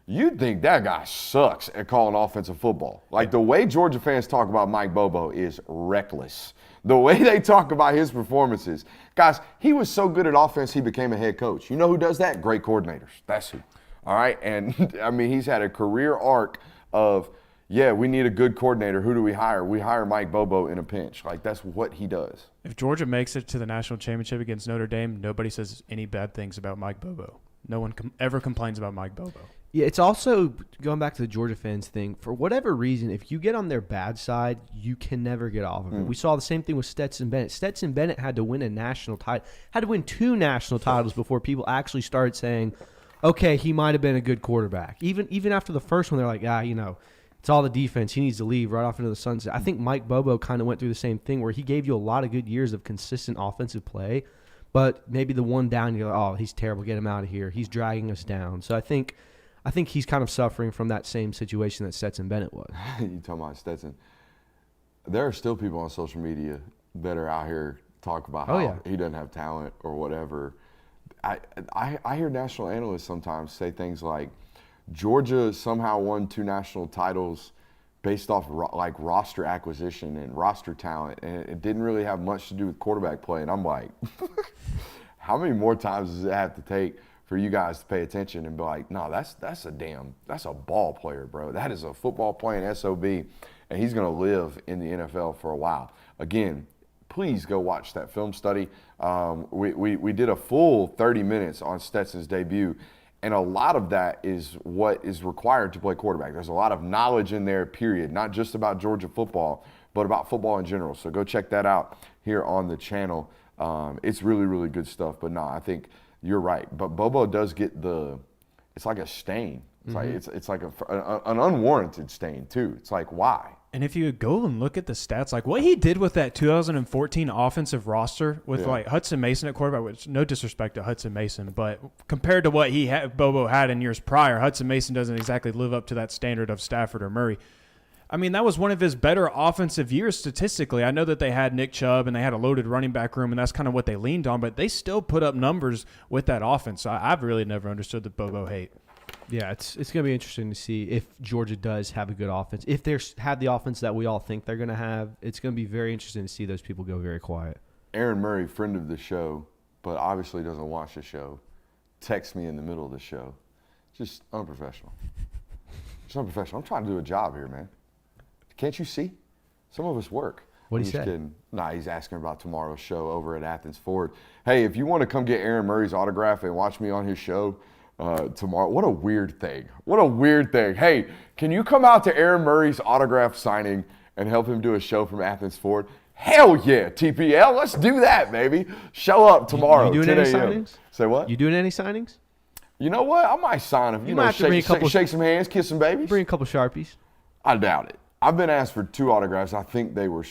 You'd think that guy sucks at calling offensive football. Like the way Georgia fans talk about Mike Bobo is reckless. The way they talk about his performances. Guys, he was so good at offense, he became a head coach. You know who does that? Great coordinators. That's who. All right? And, I mean, he's had a career arc of, yeah, we need a good coordinator. Who do we hire? We hire Mike Bobo in a pinch. Like, that's what he does. If Georgia makes it to the national championship against Notre Dame, nobody says any bad things about Mike Bobo. No one ever complains about Mike Bobo. Yeah, it's also, going back to the Georgia fans thing, for whatever reason, if you get on their bad side, you can never get off of it. We saw the same thing with Stetson Bennett. Stetson Bennett had to win a national title, had to win 2 national titles before people actually started saying, okay, he might have been a good quarterback. Even after the first one, they're like, it's all the defense. He needs to leave right off into the sunset. I think Mike Bobo kind of went through the same thing where he gave you a lot of good years of consistent offensive play, but maybe the one down, you're like, oh, he's terrible. Get him out of here. He's dragging us down. So I think he's kind of suffering from that same situation that Stetson Bennett was. You talking about Stetson. There are still people on social media that are out here talk about how he doesn't have talent or whatever. I hear national analysts sometimes say things like, Georgia somehow won 2 national titles based off like roster acquisition and roster talent, and it didn't really have much to do with quarterback play. And I'm like, how many more times does it have to take for you guys to pay attention and be like, no, that's a ball player, bro. That is a football playing SOB, and he's going to live in the NFL for a while. Again, please go watch that film study. We did a full 30 minutes on Stetson's debut. And a lot of that is what is required to play quarterback. There's a lot of knowledge in there, period. Not just about Georgia football, but about football in general. So go check that out here on the channel. It's really, really good stuff. But no, I think you're right. But Bobo does get it's like a stain. It's like an unwarranted stain too. It's like, why? And if you go and look at the stats, like what he did with that 2014 offensive roster with like Hudson Mason at quarterback, which no disrespect to Hudson Mason, but compared to what Bobo had in years prior, Hudson Mason doesn't exactly live up to that standard of Stafford or Murray. I mean, that was one of his better offensive years statistically. I know that they had Nick Chubb and they had a loaded running back room, and that's kind of what they leaned on, but they still put up numbers with that offense. So I've really never understood the Bobo hate. Yeah, it's going to be interesting to see if Georgia does have a good offense. If they have the offense that we all think they're going to have, it's going to be very interesting to see those people go very quiet. Aaron Murray, friend of the show, but obviously doesn't watch the show, texts me in the middle of the show. Just unprofessional. Just unprofessional. I'm trying to do a job here, man. Can't you see? Some of us work. What'd he I'm just say? kidding. Nah, he's asking about tomorrow's show over at Athens Ford. Hey, if you want to come get Aaron Murray's autograph and watch me on his show tomorrow, what a weird thing. What a weird thing. Hey, can you come out to Aaron Murray's autograph signing and help him do a show from Athens Ford? Hell yeah, TPL. Let's do that, baby. Show up tomorrow. You doing 10 any a.m. signings? Say what? You doing any signings? You know what? I might sign him. You might know, have to bring a couple- shake some hands, kiss some babies. Bring a couple Sharpies. I doubt it. I've been asked for 2 autographs. I think they were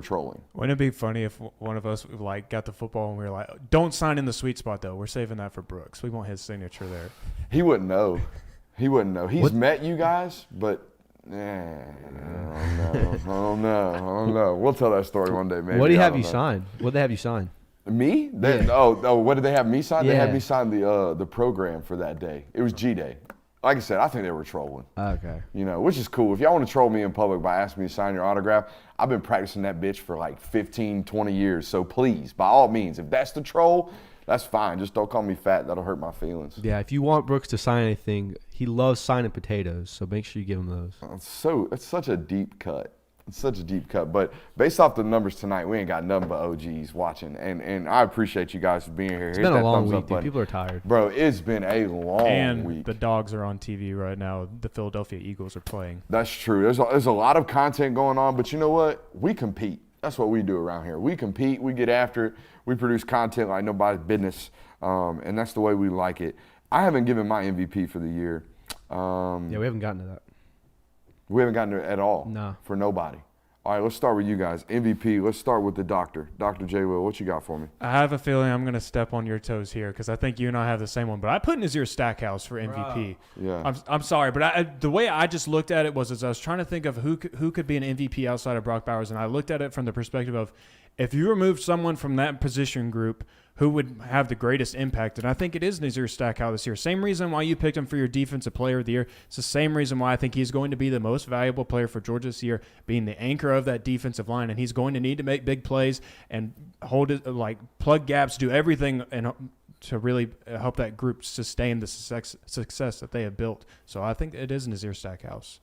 trolling. Wouldn't it be funny if one of us like got the football and we were like, "Don't sign in the sweet spot though. We're saving that for Brooks. We want his signature there." He wouldn't know. He wouldn't know. He's met you guys, but I don't know. We'll tell that story one day, maybe. What do you I have don't you know. sign? What they have you sign? Me? Yeah. Oh, what did they have me sign? They had Yeah. me sign the program for that day. It was G-Day. Like I said, I think they were trolling. Okay. You know, which is cool. If y'all want to troll me in public by asking me to sign your autograph, I've been practicing that bitch for like 15, 20 years. So please, by all means, if that's the troll, that's fine. Just don't call me fat. That'll hurt my feelings. Yeah, if you want Brooks to sign anything, he loves signing potatoes, so make sure you give him those. It's such a deep cut. It's such a deep cut. But based off the numbers tonight, we ain't got nothing but OGs watching. And I appreciate you guys for being here. It's been a long week, dude. People are tired. Bro, it's been a long And week. the dogs are on TV right now. The Philadelphia Eagles are playing. That's true. There's a lot of content going on, but you know what? We compete. That's what we do around here. We compete. We get after it. We produce content like nobody's business, and that's the way we like it. I haven't given my MVP for the year. Yeah, we haven't gotten to that. We haven't gotten it at all. No. For nobody. All right, let's start with you guys. MVP, let's start with the doctor. Dr. J. Will, what you got for me? I have a feeling I'm going to step on your toes here because I think you and I have the same one. But I put Nazir Stackhouse for MVP. Yeah. I'm sorry, but the way I just looked at it was I was trying to think of who could be an MVP outside of Brock Bowers, and I looked at it from the perspective of if you removed someone from that position group, who would have the greatest impact? And I think it is Nazir Stackhouse this year. Same reason why you picked him for your Defensive Player of the Year. It's the same reason why I think he's going to be the most valuable player for Georgia this year, being the anchor of that defensive line. And he's going to need to make big plays and hold it, like plug gaps, do everything and to really help that group sustain the success that they have built. So I think it is Nazir Stackhouse.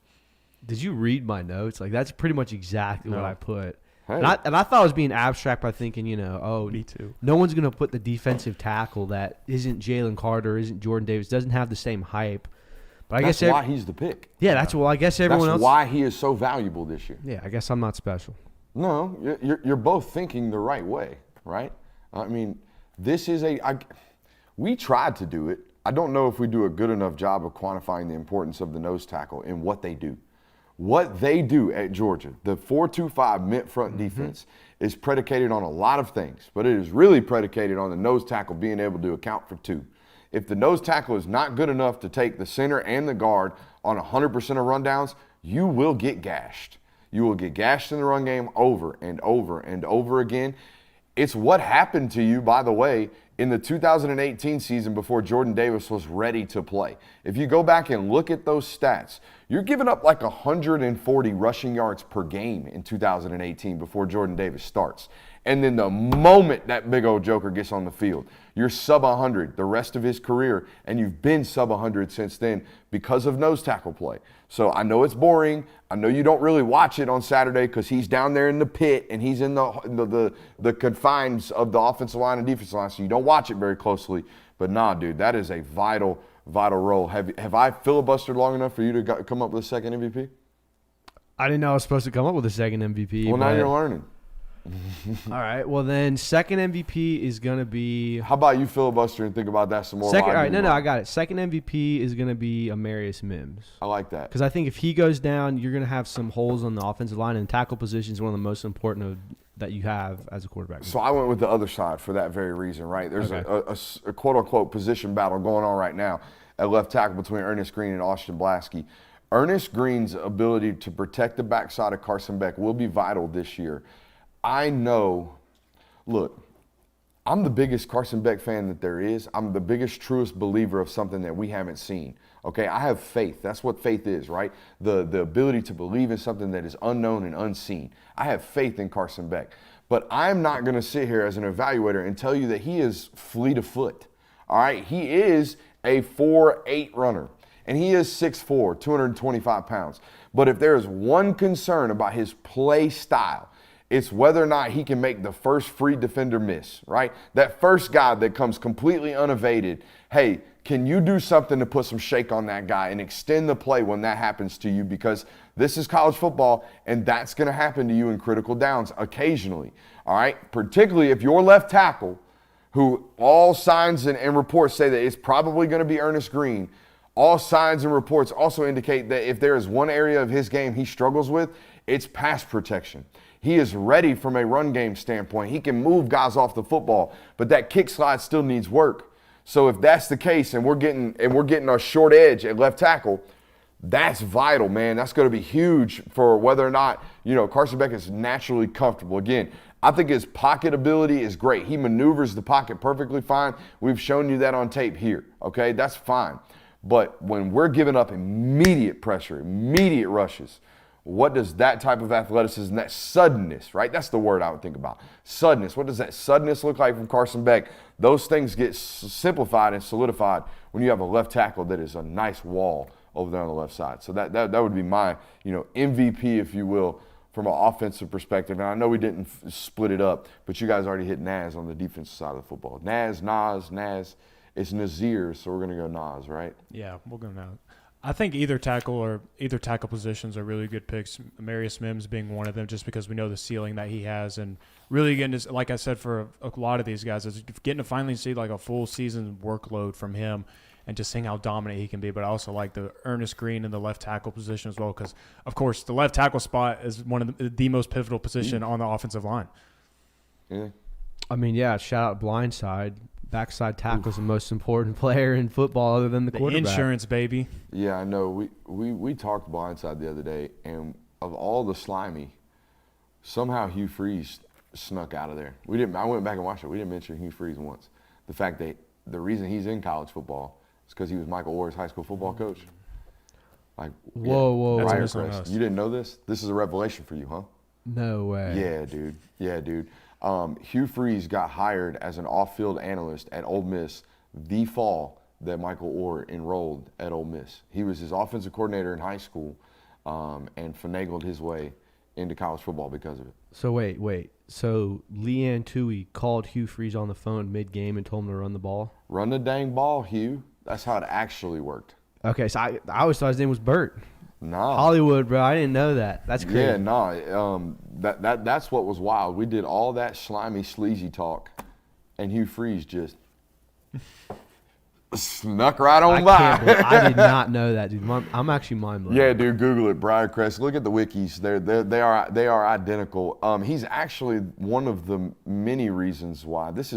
Did you read my notes? Like, that's pretty much exactly what I put. Hey. And I thought I was being abstract by thinking, Me too. no one's going to put the defensive tackle that isn't Jalen Carter, isn't Jordan Davis, doesn't have the same hype. But That's why he's the pick. Yeah, I guess everyone That's else. why he is so valuable this year. Yeah, I guess I'm not special. No, you're both thinking the right way, right? I mean, this is we tried to do it. I don't know if we do a good enough job of quantifying the importance of the nose tackle and what they do. What they do at Georgia, the 4-2-5 mid-front defense, is predicated on a lot of things, but it is really predicated on the nose tackle being able to account for 2. If the nose tackle is not good enough to take the center and the guard on 100% of rundowns, you will get gashed. You will get gashed in the run game over and over and over again. It's what happened to you, by the way, in the 2018 season before Jordan Davis was ready to play. If you go back and look at those stats, you're giving up like 140 rushing yards per game in 2018 before Jordan Davis starts. And then the moment that big old joker gets on the field, you're sub 100 the rest of his career, and you've been sub 100 since then because of nose tackle play. So I know it's boring. I know you don't really watch it on Saturday because he's down there in the pit and he's in the confines of the offensive line and defensive line, so you don't watch it very closely. But nah, dude, that is a vital role. Have I filibustered long enough for you to come up with a second MVP? I didn't know I was supposed to come up with a second MVP. Well, now you're learning. All right. Well, then second MVP is going to be. How about you filibuster and think about that some more? Second, all right, no, I got it. Second MVP is going to be Amarius Mims. I like that. Because I think if he goes down, you're going to have some holes on the offensive line, and tackle position is one of the most important that you have as a quarterback. So I went with the other side for that very reason, right? There's a quote-unquote position battle going on right now at left tackle between Ernest Green and Austin Blasky. Ernest Green's ability to protect the backside of Carson Beck will be vital this year. I know, look, I'm the biggest Carson Beck fan that there is. I'm the biggest, truest believer of something that we haven't seen. Okay, I have faith. That's what faith is, right? The ability to believe in something that is unknown and unseen. I have faith in Carson Beck. But I'm not going to sit here as an evaluator and tell you that he is fleet of foot. All right, he is a 4.8 runner, and he is 6'4", 225 pounds. But if there is one concern about his play style, it's whether or not he can make the first free defender miss, right? That first guy that comes completely unevaded. Hey, can you do something to put some shake on that guy and extend the play when that happens to you? Because this is college football, and that's going to happen to you in critical downs occasionally, all right? Particularly if your left tackle, who all signs and reports say that it's probably going to be Ernest Green, all signs and reports also indicate that if there is one area of his game he struggles with, it's pass protection. He is ready from a run game standpoint. He can move guys off the football, but that kick slide still needs work. So if that's the case and we're getting a short edge at left tackle, that's vital, man. That's going to be huge for whether or not, Carson Beck is naturally comfortable. Again, I think his pocket ability is great. He maneuvers the pocket perfectly fine. We've shown you that on tape here, okay? That's fine. But when we're giving up immediate pressure, immediate rushes, what does that type of athleticism, that suddenness, right? That's the word I would think about. Suddenness. What does that suddenness look like from Carson Beck? Those things get simplified and solidified when you have a left tackle that is a nice wall over there on the left side. So that would be my, MVP, if you will, from an offensive perspective. And I know we didn't split it up, but you guys already hit Naz on the defensive side of the football. Naz. It's Nazir, so we're going to go Naz, right? Yeah, we'll go Naz. I think either tackle positions are really good picks. Marius Mims being one of them, just because we know the ceiling that he has, and really getting to, like I said, for a lot of these guys, is getting to finally see like a full season workload from him, and just seeing how dominant he can be. But I also like the Ernest Green in the left tackle position as well, because of course the left tackle spot is one of the most pivotal position on the offensive line. Yeah. I mean, yeah. Shout out blindside. Backside tackle is the most important player in football other than the quarterback. Insurance, baby. Yeah, I know. We talked blindside the other day, and of all the slimy, somehow Hugh Freeze snuck out of there. I went back and watched it. We didn't mention Hugh Freeze once. The fact that the reason he's in college football is because he was Michael Orr's high school football coach. Like, whoa. That's You didn't know this? This is a revelation for you, huh? No way. Yeah, dude. Hugh Freeze got hired as an off-field analyst at Ole Miss the fall that Michael Orr enrolled at Ole Miss. He was his offensive coordinator in high school and finagled his way into college football because of it. So wait. So Leanne Tui called Hugh Freeze on the phone mid-game and told him to run the ball? Run the dang ball, Hugh. That's how it actually worked. Okay, so I always thought his name was Bert. Nah. Hollywood, bro. I didn't know that. That's crazy. Yeah, nah. That's what was wild. We did all that slimy, sleazy talk, and Hugh Freeze just snuck right on by. I did not know that, dude. I'm actually mind blown. Yeah, dude. Google it, Briarcrest. Look at the wikis. They are identical. He's actually one of the many reasons why this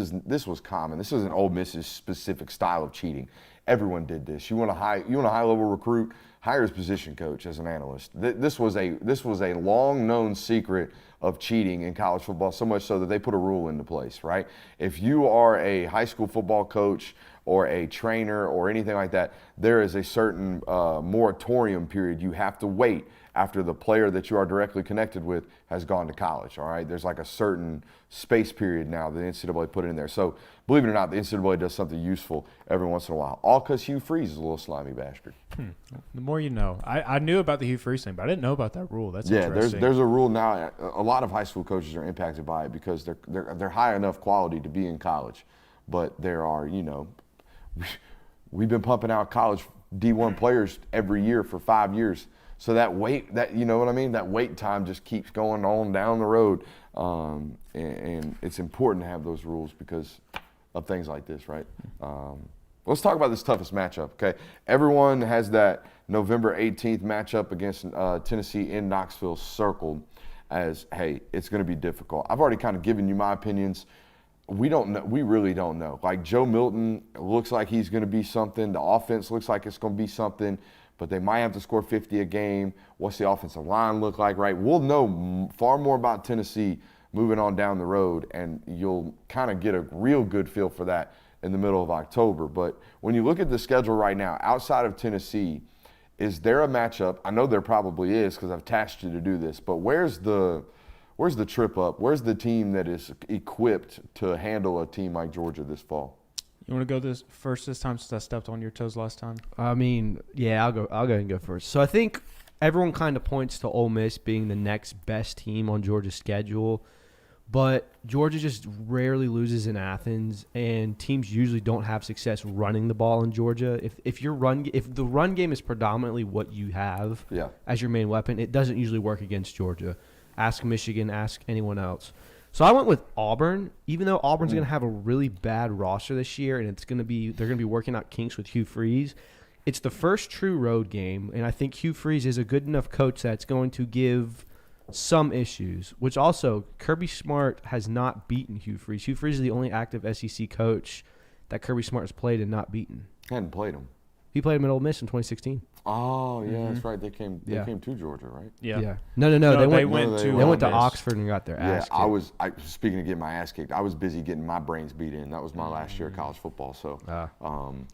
was common. This isn't Ole Miss's specific style of cheating. Everyone did this. You want a high level recruit, hire his position coach as an analyst. This was a long known secret of cheating in college football, so much so that they put a rule into place, right? If you are a high school football coach or a trainer or anything like that, there is a certain moratorium period you have to wait after the player that you are directly connected with has gone to college, all right? There's like a certain space period now that the NCAA put in there. So believe it or not, the NCAA does something useful every once in a while. All because Hugh Freeze is a little slimy bastard. The more you know. I knew about the Hugh Freeze thing, but I didn't know about that rule. That's interesting. There's a rule now. A lot of high school coaches are impacted by it because they're high enough quality to be in college. But there are, we've been pumping out college D1 players every year for 5 years. So that wait time just keeps going on down the road. And it's important to have those rules because of things like this, right? Let's talk about this toughest matchup, okay? Everyone has that November 18th matchup against Tennessee in Knoxville circled as, hey, it's going to be difficult. I've already kind of given you my opinions. We don't know. We really don't know. Like Joe Milton looks like he's going to be something. The offense looks like it's going to be something. But they might have to score 50 a game. What's the offensive line look like, right? We'll know far more about Tennessee moving on down the road, and you'll kind of get a real good feel for that in the middle of October. But when you look at the schedule right now, outside of Tennessee, is there a matchup? I know there probably is because I've tasked you to do this, but where's the trip up? Where's the team that is equipped to handle a team like Georgia this fall? You want to go this time since I stepped on your toes last time? I mean, yeah, I'll go ahead and go first. So I think everyone kind of points to Ole Miss being the next best team on Georgia's schedule, but Georgia just rarely loses in Athens, and teams usually don't have success running the ball in Georgia. If the run game is predominantly what you have as your main weapon, it doesn't usually work against Georgia. Ask Michigan, ask anyone else. So I went with Auburn, even though Auburn's going to have a really bad roster this year, and they're going to be working out kinks with Hugh Freeze. It's the first true road game, and I think Hugh Freeze is a good enough coach that's going to give some issues, which also Kirby Smart has not beaten Hugh Freeze. Hugh Freeze is the only active SEC coach that Kirby Smart has played and not beaten. Hadn't played him. He played him at Ole Miss in 2016. Oh, yeah, that's right. They came to Georgia, right? Yeah. No. They went to Miss. Oxford and got their ass kicked. I was speaking of getting my ass kicked. I was busy getting my brains beat in. That was my last year of college football. So that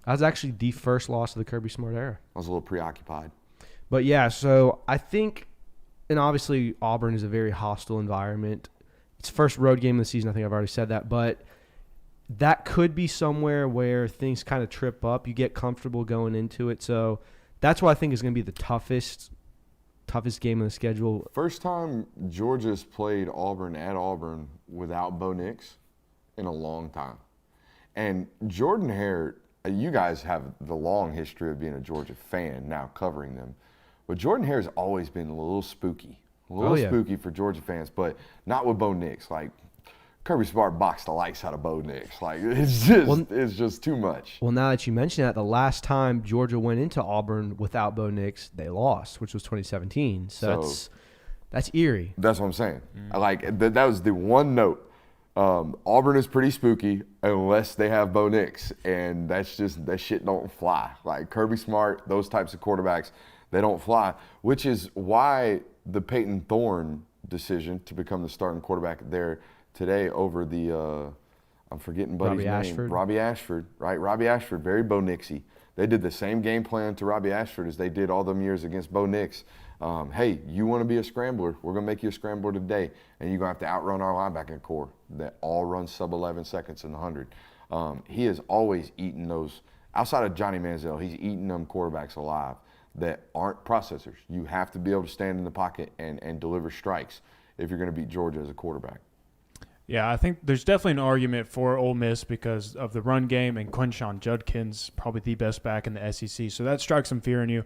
was actually the first loss of the Kirby Smart era. I was a little preoccupied. But yeah, so I think, and obviously Auburn is a very hostile environment. It's first road game of the season. I think I've already said that, but that could be somewhere where things kind of trip up. You get comfortable going into it. So that's what I think is going to be the toughest game of the schedule. First time Georgia's played Auburn at Auburn without Bo Nix in a long time. And Jordan Hare, you guys have the long history of being a Georgia fan, now covering them. But Jordan Hare's always been a little spooky. Spooky for Georgia fans, but not with Bo Nix. Like, Kirby Smart boxed the lights out of Bo Nix. Like, it's just too much. Well, now that you mention that, the last time Georgia went into Auburn without Bo Nix, they lost, which was 2017. So that's eerie. That's what I'm saying. Like, that was the one note. Auburn is pretty spooky unless they have Bo Nix, and that shit don't fly. Like, Kirby Smart, those types of quarterbacks, they don't fly, which is why the Peyton Thorne decision to become the starting quarterback there today over the I'm forgetting buddy's name. Robbie Ashford, right? Robbie Ashford, very Bo Nixy. They did the same game plan to Robbie Ashford as they did all them years against Bo Nix. Hey, you want to be a scrambler? We're going to make you a scrambler today, and you're going to have to outrun our linebacking core that all run sub 11 seconds in the 100. He has always eaten those, outside of Johnny Manziel, he's eaten them quarterbacks alive that aren't processors. You have to be able to stand in the pocket and deliver strikes if you're going to beat Georgia as a quarterback. Yeah, I think there's definitely an argument for Ole Miss because of the run game, and Quinshon Judkins, probably the best back in the SEC. So that strikes some fear in you.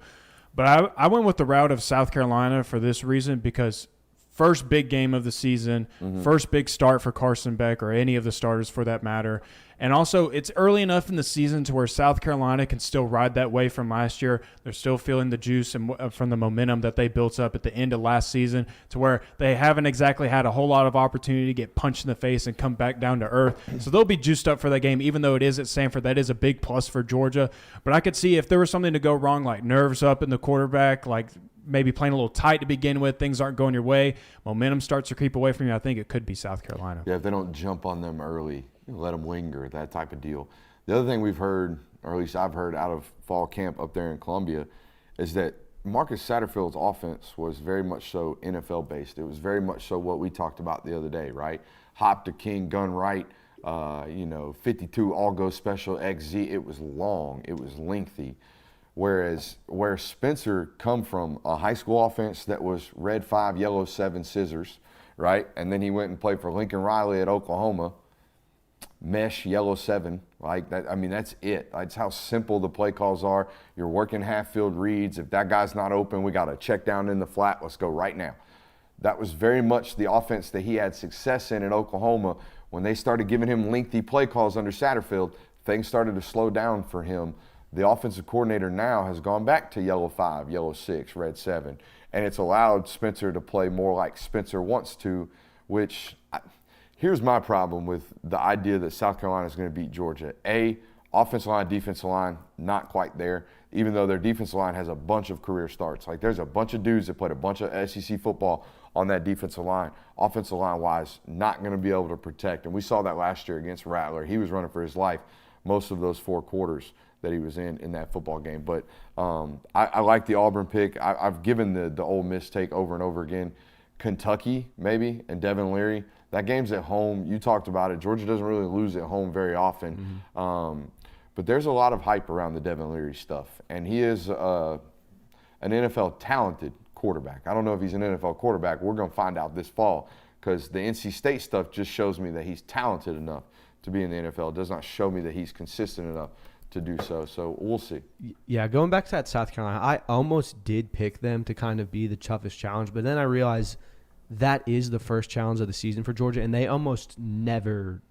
But I went with the route of South Carolina for this reason, because first big game of the season, first big start for Carson Beck or any of the starters for that matter. And also, it's early enough in the season to where South Carolina can still ride that way from last year. They're still feeling the juice and from the momentum that they built up at the end of last season, to where they haven't exactly had a whole lot of opportunity to get punched in the face and come back down to earth. So they'll be juiced up for that game, even though it is at Sanford. That is a big plus for Georgia. But I could see if there was something to go wrong, like nerves up in the quarterback, like maybe playing a little tight to begin with, things aren't going your way, momentum starts to creep away from you, I think it could be South Carolina. Yeah, if they don't jump on them early, let them linger, that type of deal. The other thing we've heard, or at least I've heard out of fall camp up there in Columbia, is that Marcus Satterfield's offense was very much so NFL-based. It was very much so what we talked about the other day, right? Hop to king, gun right, 52 all-go special XZ. It was long. It was lengthy. Whereas where Spencer come from, a high school offense that was red 5, yellow 7 scissors, right? And then he went and played for Lincoln Riley at Oklahoma, mesh, yellow 7, like that. I mean, that's it. That's how simple the play calls are. You're working half-field reads. If that guy's not open, we got a check down in the flat. Let's go right now. That was very much the offense that he had success in at Oklahoma. When they started giving him lengthy play calls under Satterfield, things started to slow down for him. The offensive coordinator now has gone back to yellow 5, yellow 6, red 7, and it's allowed Spencer to play more like Spencer wants to, which here's my problem with the idea that South Carolina is going to beat Georgia. Offensive line, defensive line, not quite there, even though their defensive line has a bunch of career starts. Like, there's a bunch of dudes that played a bunch of SEC football on that defensive line. Offensive line-wise, not going to be able to protect. And we saw that last year against Rattler. He was running for his life most of those 4 quarters that he was in that football game. But I like the Auburn pick. I've given the Ole Miss take over and over again. Kentucky, maybe, and Devin Leary. That game's at home. You talked about it. Georgia doesn't really lose at home very often. But there's a lot of hype around the Devin Leary stuff. And he is an NFL talented quarterback. I don't know if he's an NFL quarterback. We're going to find out this fall because the NC State stuff just shows me that he's talented enough to be in the NFL. It does not show me that he's consistent enough to do so. So we'll see. Yeah, going back to that South Carolina, I almost did pick them to kind of be the toughest challenge, but then I realized that is the first challenge of the season for Georgia, and they almost never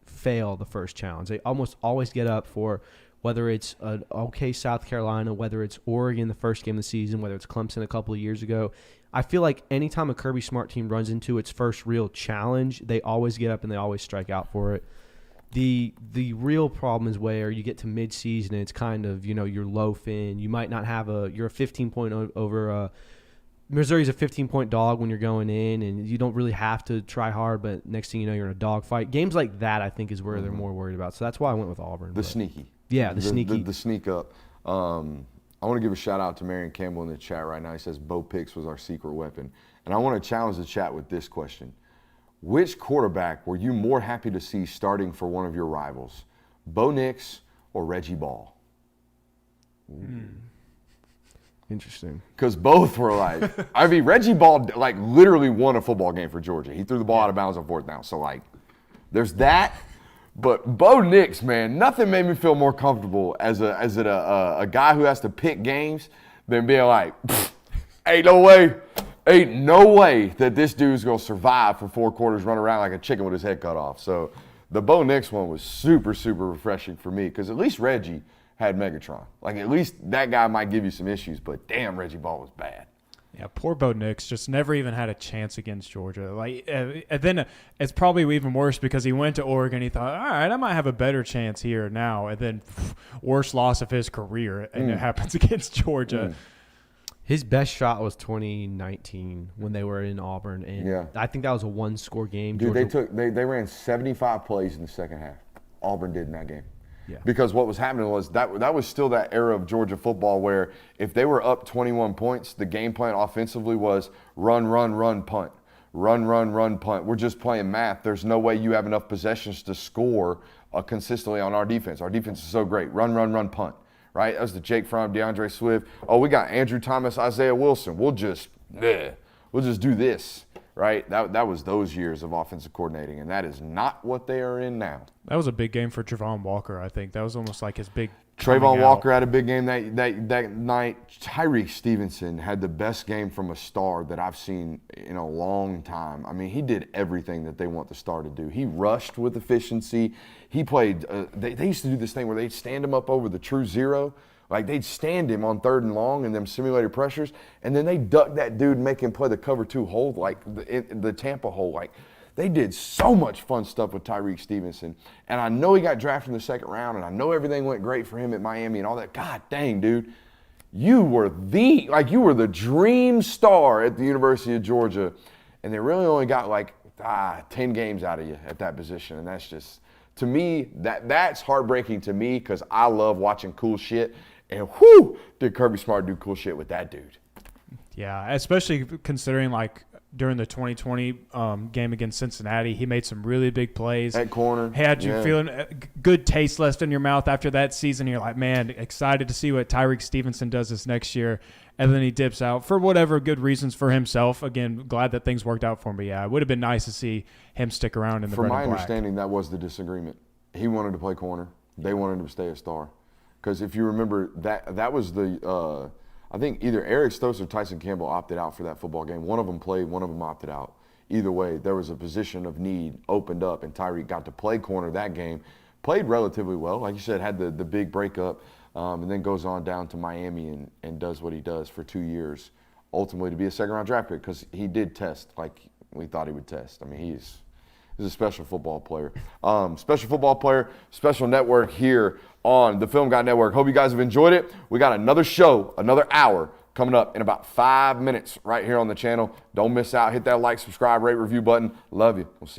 fail the first challenge. They almost always get up for whether it's an okay South Carolina, whether it's Oregon the first game of the season, whether it's Clemson a couple of years ago. I feel like anytime a Kirby Smart team runs into its first real challenge, they always get up and they always strike out for it. The real problem is where you get to midseason and it's kind of, you're loafing. You might not have you're a 15-point over Missouri's a 15-point dog when you're going in, and you don't really have to try hard, but next thing you know, you're in a dogfight. Games like that, I think, is where they're more worried about. So that's why I went with Auburn. Sneaky. Yeah, the sneaky. The sneak up. I want to give a shout-out to Marion Campbell in the chat right now. He says, Bo Picks was our secret weapon. And I want to challenge the chat with this question. Which quarterback were you more happy to see starting for one of your rivals, Bo Nix or Reggie Ball? Interesting. Because both were Reggie Ball literally won a football game for Georgia. He threw the ball out of bounds on 4th down. So there's that. But Bo Nix, man, nothing made me feel more comfortable as a guy who has to pick games than being like, ain't no way that this dude's going to survive for 4 quarters, run around like a chicken with his head cut off. So the Bo Nix one was super, super refreshing for me because at least Reggie had Megatron. At least that guy might give you some issues, but damn, Reggie Ball was bad. Yeah, poor Bo Nix just never even had a chance against Georgia. And then it's probably even worse because he went to Oregon. He thought, all right, I might have a better chance here now. And then worst loss of his career, and it happens against Georgia. His best shot was 2019 when they were in Auburn, and I think that was a 1-score game. Dude, they ran 75 plays in the second half. Auburn did in that game. Yeah. Because what was happening was that was still that era of Georgia football where if they were up 21 points, the game plan offensively was run, punt. Run, punt. We're just playing math. There's no way you have enough possessions to score consistently on our defense. Our defense is so great. Run, punt. Right? That was the Jake Fromm, DeAndre Swift. Oh, we got Andrew Thomas, Isaiah Wilson. We'll just do this. Right? That was those years of offensive coordinating, and that is not what they are in now. That was a big game for Trayvon Walker, I think. That was almost like his big Trayvon Walker had a big game that night. Tyreek Stevenson had the best game from a star that I've seen in a long time. I mean, he did everything that they want the star to do. He rushed with efficiency. He played they used to do this thing where they'd stand him up over the true zero. They'd stand him on 3rd and long in them simulated pressures, and then they duck that dude and make him play the cover 2 hole, the Tampa hole. They did so much fun stuff with Tyreek Stevenson. And I know he got drafted in the 2nd round, and I know everything went great for him at Miami and all that. God dang, dude. You were the dream star at the University of Georgia, and they really only got 10 games out of you at that position. And that's just, to me, that's heartbreaking to me because I love watching cool shit. And did Kirby Smart do cool shit with that dude. Yeah, especially considering during the 2020 game against Cincinnati, he made some really big plays. At corner. Had you feeling good taste left in your mouth after that season. You're like, man, excited to see what Tyreek Stevenson does this next year. And then he dips out for whatever good reasons for himself. Again, glad that things worked out for him. But yeah, it would have been nice to see him stick around in the red and black. From my understanding, that was the disagreement. He wanted to play corner. They wanted him to stay a star. Because if you remember, that was the I think either Eric Stokes or Tyson Campbell opted out for that football game. One of them played, one of them opted out. Either way, there was a position of need opened up, and Tyreek got to play corner that game. Played relatively well. Like you said, had the big breakup, and then goes on down to Miami and does what he does for 2 years, ultimately to be a 2nd-round draft pick because he did test like we thought he would test. I mean, he's a special football player. Special network here on the Film Guy Network. Hope you guys have enjoyed it. We got another show, another hour coming up in about 5 minutes right here on the channel. Don't miss out. Hit that like, subscribe, rate, review button. Love you. We'll see you.